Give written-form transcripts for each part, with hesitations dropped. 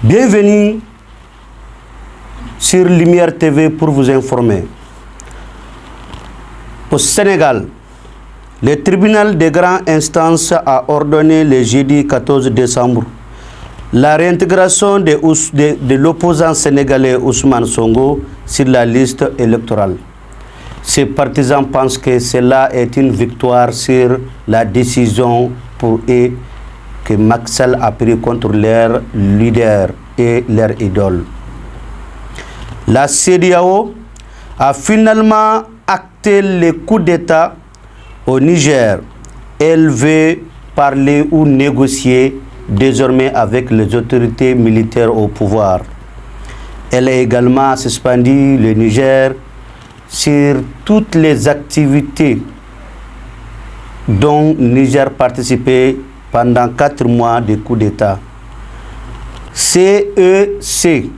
Bienvenue sur Lumière TV pour vous informer. Au Sénégal, le tribunal de grande instance a ordonné le jeudi 14 décembre la réintégration de l'opposant sénégalais Ousmane Sonko sur la liste électorale. Ses partisans pensent que cela est une victoire sur la décision pour eux que Macky Sall a pris contre leur leader et leur idole. La CEDEAO a finalement acté le coup d'État au Niger. Elle veut parler ou négocier désormais avec les autorités militaires au pouvoir. Elle a également suspendu le Niger sur toutes les activités dont Niger participait pendant 4 mois de coup d'État. CEC.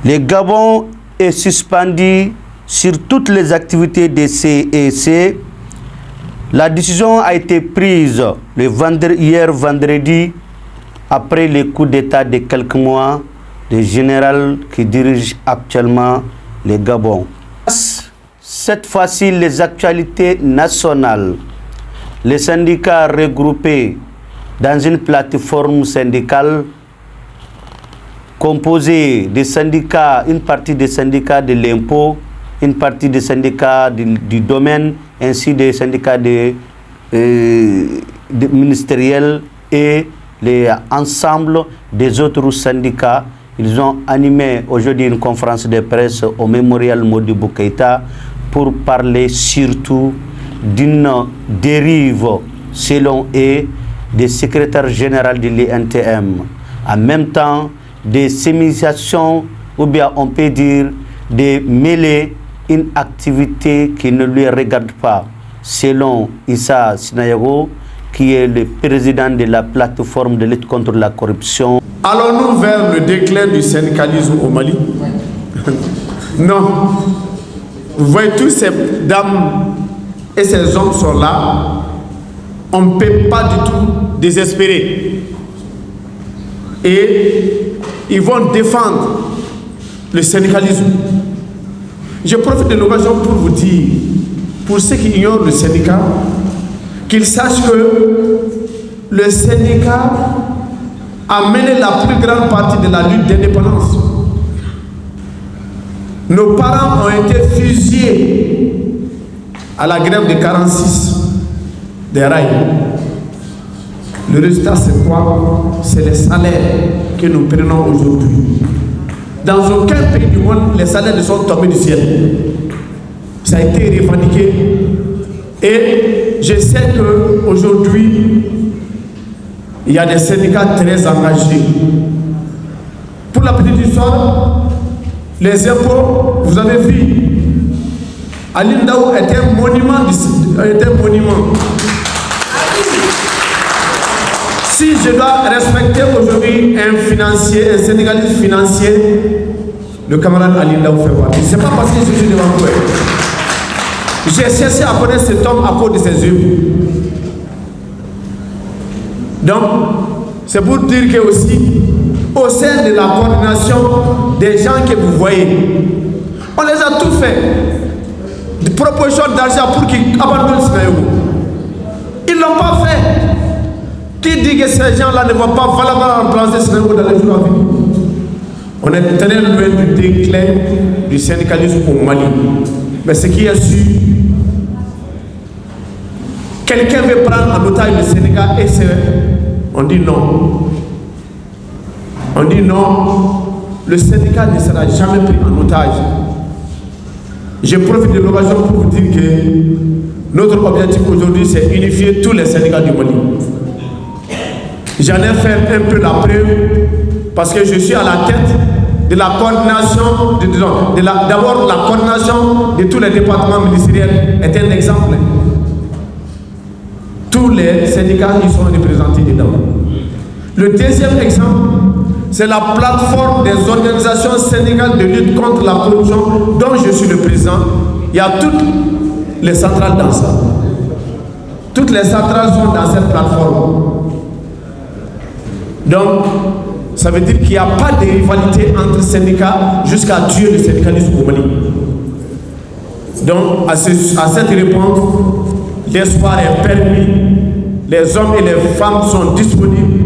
Le Gabon est suspendu sur toutes les activités de CEC. La décision a été prise hier vendredi après le coup d'État de quelques mois du général qui dirige actuellement le Gabon. Cette fois-ci, les actualités nationales. Les syndicats regroupés dans une plateforme syndicale composée des syndicats, une partie des syndicats de l'impôt, une partie des syndicats du domaine, ainsi des syndicats ministériels et l'ensemble des autres syndicats. Ils ont animé aujourd'hui une conférence de presse au mémorial Modibo Keïta pour parler surtout d'une dérive, selon eux, des secrétaires généraux de l'INTM. En même temps, des sémisations, ou bien on peut dire de mêler une activité qui ne lui regarde pas, selon Issa Sinayago, qui est le président de la plateforme de lutte contre la corruption. Allons-nous vers le déclin du syndicalisme au Mali? Non. Vous voyez, tous ces dames et ces hommes sont là. On ne peut pas du tout désespérer. Et ils vont défendre le syndicalisme. Je profite de l'occasion pour vous dire, pour ceux qui ignorent le syndicat, qu'ils sachent que le syndicat a mené la plus grande partie de la lutte d'indépendance. Nos parents ont été fusillés à la grève de 46 des rails. Le résultat, c'est quoi? C'est les salaires que nous prenons aujourd'hui. Dans aucun pays du monde, les salaires ne sont tombés du ciel. Ça a été revendiqué. Et je sais qu'aujourd'hui, il y a des syndicats très engagés. Pour la petite histoire, les impôts, vous avez vu, Ali Ndaw est un monument. Si je dois respecter aujourd'hui un financier, un syndicaliste financier, le camarade Ali Ndaw fait partie. Ce n'est pas parce que je suis devant vous. J'ai cherché à connaître cet homme à cause de ses œuvres. Donc, c'est pour dire que aussi, au sein de la coordination des gens que vous voyez, on les a tout fait. Des propositions d'argent pour qu'ils abandonnent ce pays. Ils ne l'ont pas fait. Qui dit que ces gens-là ne vont pas valablement remplacer ce pays dans les jours à venir? On est très loin du déclin du syndicalisme au Mali. Mais ce qui est sûr, quelqu'un veut prendre en otage le Sénégal et on dit non. On dit non, le syndicat ne sera jamais pris en otage. Je profite de l'occasion pour vous dire que notre objectif aujourd'hui, c'est unifier tous les syndicats du Mali. J'en ai fait un peu la preuve parce que je suis à la tête de la coordination, d'abord la coordination de tous les départements ministériels est un exemple. Tous les syndicats y sont représentés dedans. Le deuxième exemple, c'est la plateforme des organisations syndicales de lutte contre la corruption dont je suis le président. Il y a toutes les centrales dans ça. Toutes les centrales sont dans cette plateforme. Donc, ça veut dire qu'il n'y a pas de rivalité entre syndicats jusqu'à tuer le syndicalisme au Mali. Donc, à cette réponse, l'espoir est permis. Les hommes et les femmes sont disponibles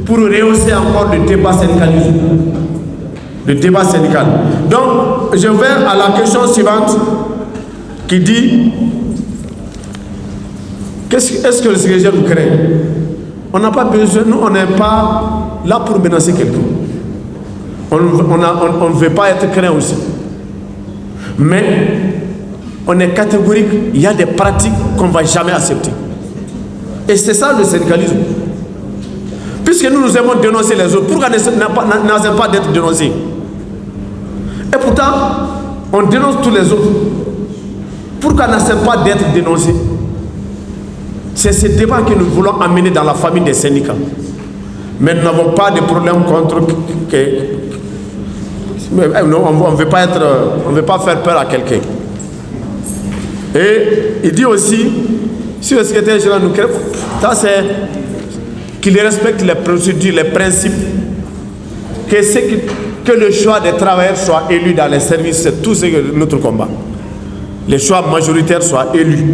pour rehausser encore le débat syndicalisme. Le débat syndical. Donc, je vais à la question suivante qui dit est-ce que le secrétaire nous craint? On n'a pas besoin, nous, on n'est pas là pour menacer quelqu'un. On ne veut pas être craint aussi. Mais on est catégorique, il y a des pratiques qu'on ne va jamais accepter. Et c'est ça le syndicalisme. Puisque nous aimons dénoncer les autres, pourquoi n'osons pas d'être dénoncés? Et pourtant, on dénonce tous les autres. Pourquoi n'osons pas d'être dénoncés? C'est ce débat que nous voulons amener dans la famille des syndicats. Mais nous n'avons pas de problème contre... Non, on ne veut pas faire peur à quelqu'un. Et il dit aussi, si le secrétaire général nous crée, ça c'est qu'il respecte les procédures, les principes, que le choix des travailleurs soit élu dans les services, c'est tout ce que notre combat. Les choix majoritaires soient élus.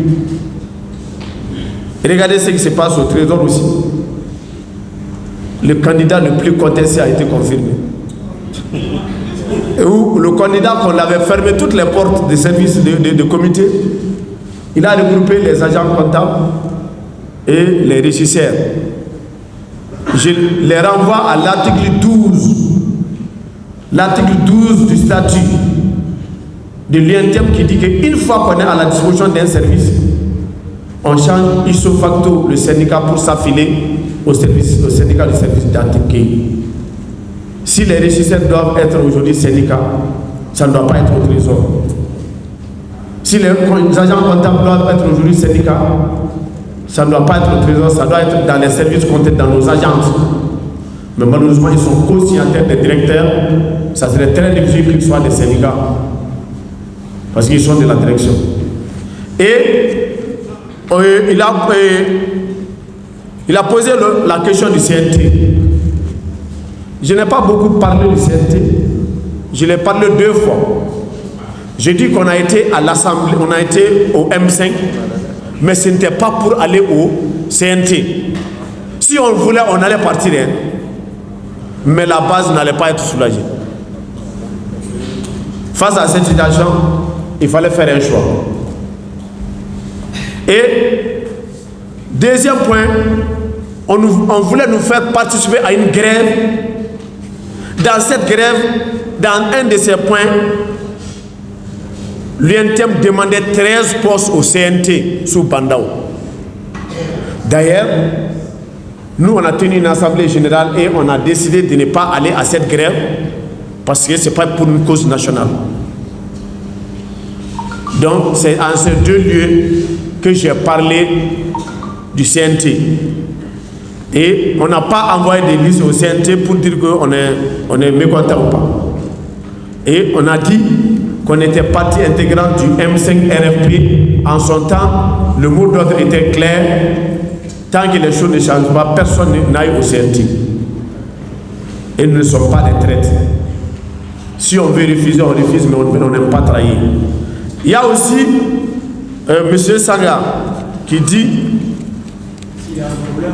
Et regardez ce qui se passe au Trésor aussi. Le candidat le plus contesté a été confirmé. Et où le candidat qu'on avait fermé toutes les portes des services de comité, il a regroupé les agents comptables et les régisseurs. Je les renvoie à l'article 12. L'article 12 du statut de l'INTEM qui dit qu'une fois qu'on est à la disposition d'un service, on change ipso facto le syndicat pour s'affiler au syndicat du service d'Antiqué. Si les régisseurs doivent être aujourd'hui syndicats, ça ne doit pas être au Trésor. Si les agents comptables doivent être aujourd'hui syndicats, ça ne doit pas être au Trésor, ça doit être dans les services comptés dans nos agences. Mais malheureusement, ils sont co-signataires des directeurs. Ça serait très difficile qu'ils soient des syndicats. Parce qu'ils sont de la direction. Et il a posé la question du CNT. Je n'ai pas beaucoup parlé du CNT. Je l'ai parlé 2 fois. J'ai dit qu'on a été à l'Assemblée, on a été au M5, mais ce n'était pas pour aller au CNT. Si on voulait, on allait partir. Hein. Mais la base n'allait pas être soulagée. Face à cette situation, il fallait faire un choix. Et deuxième point, on voulait nous faire participer à une grève. Dans cette grève, dans un de ces points, l'UNTEM demandait 13 postes au CNT sous Bandao. D'ailleurs, nous on a tenu une assemblée générale et on a décidé de ne pas aller à cette grève parce que ce n'est pas pour une cause nationale. Donc c'est en ces 2 lieux que j'ai parlé du CNT. Et on n'a pas envoyé des listes au CNT pour dire qu'on est mécontent ou pas. Et on a dit qu'on était partie intégrante du M5 RFP. En son temps, le mot d'ordre était clair. Tant que les choses ne changent pas, personne n'aille au CNT. Et nous ne sommes pas des traîtres. Si on veut refuser, on refuse, mais on n'aime pas trahir. Il y a aussi M. Sanga qui dit s'il y a un problème,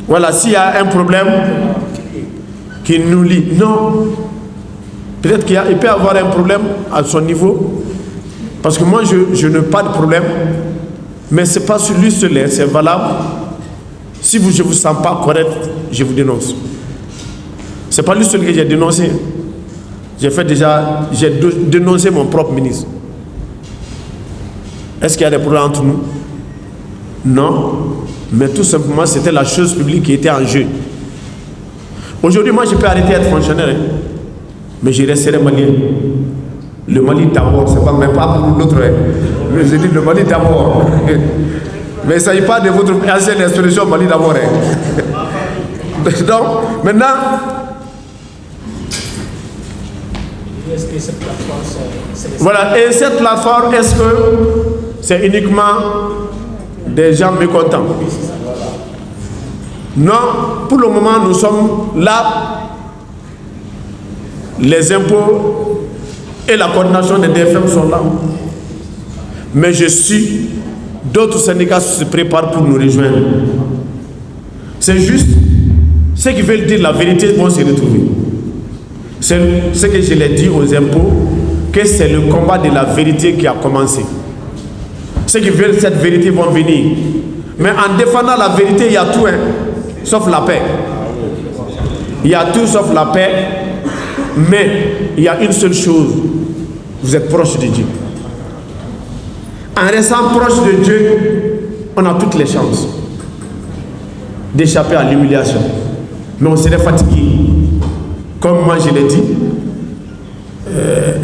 voilà, s'il y a un problème qui nous lie. Non. Peut-être qu'il peut y avoir un problème à son niveau. Parce que moi, je n'ai pas de problème. Mais ce n'est pas sur lui seul, c'est valable. Si je ne vous sens pas correct, je vous dénonce. Ce n'est pas lui seul que j'ai dénoncé. J'ai dénoncé mon propre ministre. Est-ce qu'il y a des problèmes entre nous? Non. Mais tout simplement, c'était la chose publique qui était en jeu. Aujourd'hui, moi, je peux arrêter d'être fonctionnaire. Hein, mais je resterai malien. Le Mali d'abord, c'est pas même pas pour l'autre. Hein. Mais je dis le Mali d'abord. Mais il ne s'agit pas de votre ancienne expression Mali d'abord. Hein. Donc, maintenant... Est-ce que cette plateforme, voilà, et cette plateforme, est-ce que c'est uniquement des gens mécontents? Non, pour le moment, nous sommes là. Les impôts et la coordination des DFM sont là. Mais je suis, d'autres syndicats se préparent pour nous rejoindre. C'est juste, ceux qui veulent dire la vérité vont se retrouver. C'est ce que je l'ai dit aux impôts, que c'est le combat de la vérité qui a commencé. Ceux qui veulent cette vérité vont venir. Mais en défendant la vérité, il y a tout, hein, sauf la paix. Il y a tout sauf la paix. Mais il y a une seule chose, vous êtes proche de Dieu. En restant proche de Dieu, on a toutes les chances d'échapper à l'humiliation. Mais on serait fatigué. Comme moi je l'ai dit,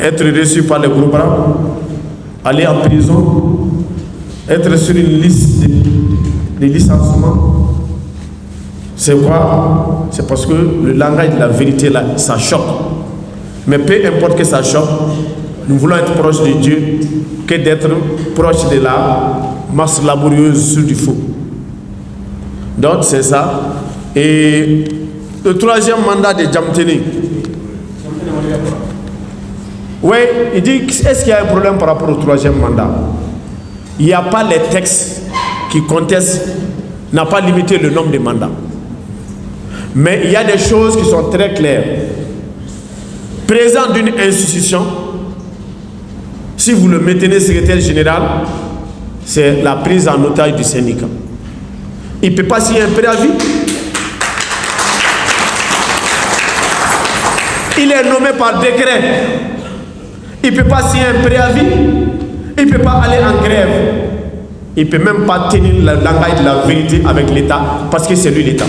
être reçu par les gros bras, aller en prison, être sur une liste de licenciement. C'est quoi? C'est parce que le langage de la vérité, là, ça choque. Mais peu importe que ça choque, nous voulons être proches de Dieu que d'être proches de la masse laborieuse sur du faux. Donc c'est ça. Et le troisième mandat de Djamteni. Oui, il dit, est-ce qu'il y a un problème par rapport au troisième mandat? Il n'y a pas les textes qui contestent, n'a pas limité le nombre de mandats. Mais il y a des choses qui sont très claires. Président d'une institution, si vous le maintenez secrétaire général, c'est la prise en otage du syndicat. Il ne peut pas signer un préavis. Il est nommé par décret. Il ne peut pas signer un préavis. Il ne peut pas aller en grève. Il ne peut même pas tenir le langage de la vérité avec l'État parce que c'est lui l'État.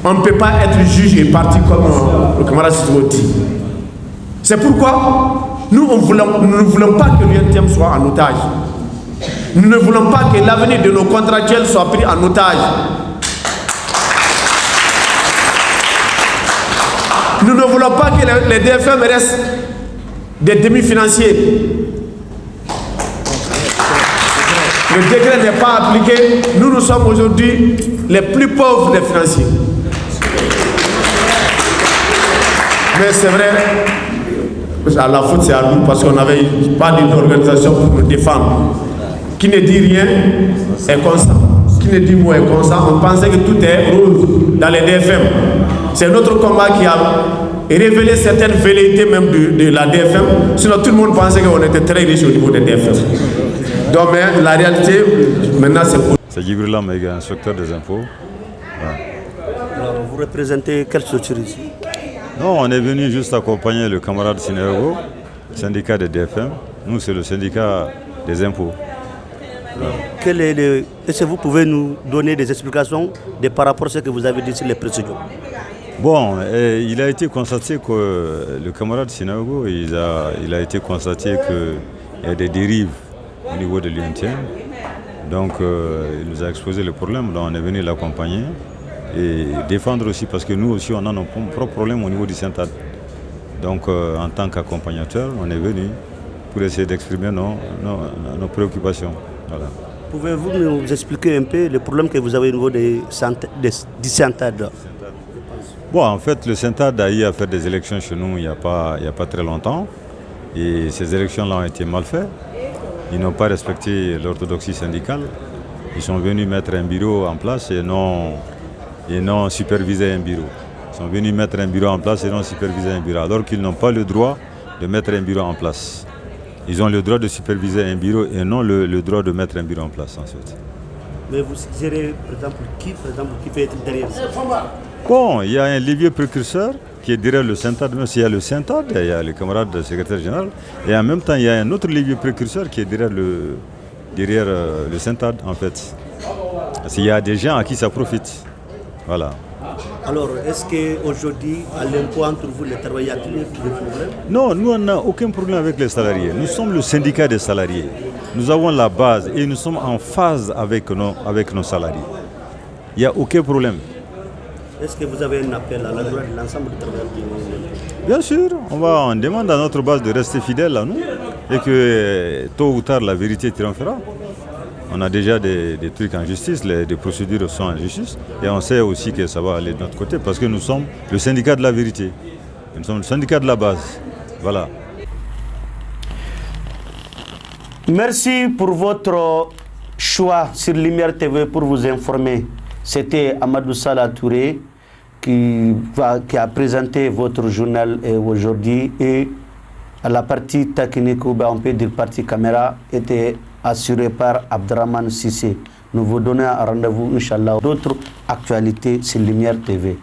On ne peut pas être juge et parti comme le camarade Sidibé dit. C'est pourquoi nous ne voulons pas que l'UNTM soit en otage. Nous ne voulons pas que l'avenir de nos contractuels soit pris en otage. Nous ne voulons pas que les DFM restent des demi-financiers. Le décret n'est pas appliqué. Nous sommes aujourd'hui les plus pauvres des financiers. Mais c'est vrai, à la faute c'est à nous parce qu'on n'avait pas d'une organisation pour nous défendre. Qui ne dit rien est constant. Qui ne dit mot est constant. On pensait que tout est rose dans les DFM. C'est notre combat qui a révélé certaines velléités même de la DFM. Sinon tout le monde pensait qu'on était très riche au niveau des DFM. Donc mais la réalité, maintenant c'est Djibril Maïga, inspecteur des impôts. Ouais. Alors vous représentez quelle structure ici? Non, on est venu juste accompagner le camarade Sinergo, syndicat des DFM. Nous, c'est le syndicat des impôts. Est-ce que vous pouvez nous donner des explications par rapport à ce que vous avez dit sur les procédures? Bon, il a été constaté que le camarade Sinergo, il a été constaté qu'il y a des dérives au niveau de l'UNTM. Donc, il nous a exposé le problème. Donc, on est venu l'accompagner et défendre aussi, parce que nous aussi, on a nos propres problèmes au niveau du Syntad. Donc, en tant qu'accompagnateur, on est venu pour essayer d'exprimer nos préoccupations. Voilà. Pouvez-vous nous expliquer un peu le problème que vous avez au niveau du Syntad? Bon, en fait, le Syntad a eu à faire des élections chez nous il n'y a pas très longtemps. Et ces élections-là ont été mal faites. Ils n'ont pas respecté l'orthodoxie syndicale. Ils sont venus mettre un bureau en place et non superviser un bureau. Ils sont venus mettre un bureau en place et non superviser un bureau, alors qu'ils n'ont pas le droit de mettre un bureau en place. Ils ont le droit de superviser un bureau et non le droit de mettre un bureau en place ensuite. Mais vous suggérez, par exemple, qui peut être derrière ça? Bon, il y a un levier précurseur qui est derrière le Syntad. Même s'il y a le Syntad, il y a le camarade secrétaire général. Et en même temps, il y a un autre levier précurseur qui est derrière le Syntad, en fait. Parce qu'il y a des gens à qui ça profite. Voilà. Alors, est-ce qu'aujourd'hui, à l'impôt entre vous, les travailleurs, il y a des problèmes? Non, nous, on n'a aucun problème avec les salariés. Nous sommes le syndicat des salariés. Nous avons la base et nous sommes en phase avec nos salariés. Il n'y a aucun problème. Est-ce que vous avez un appel à l'endroit de l'ensemble des travailleurs? Bien sûr, on demande à notre base de rester fidèle à nous et que tôt ou tard la vérité triomphera. On a déjà des trucs en justice, des procédures sont en justice. Et on sait aussi que ça va aller de notre côté parce que nous sommes le syndicat de la vérité. Nous sommes le syndicat de la base. Voilà. Merci pour votre choix sur Lumière TV pour vous informer. C'était Amadou Salah Touré qui a présenté votre journal aujourd'hui, et à la partie technique, on peut dire partie caméra, était assurée par Abdraman Sissé. Nous vous donnons un rendez-vous, Inch'Allah, d'autres actualités sur Lumière TV.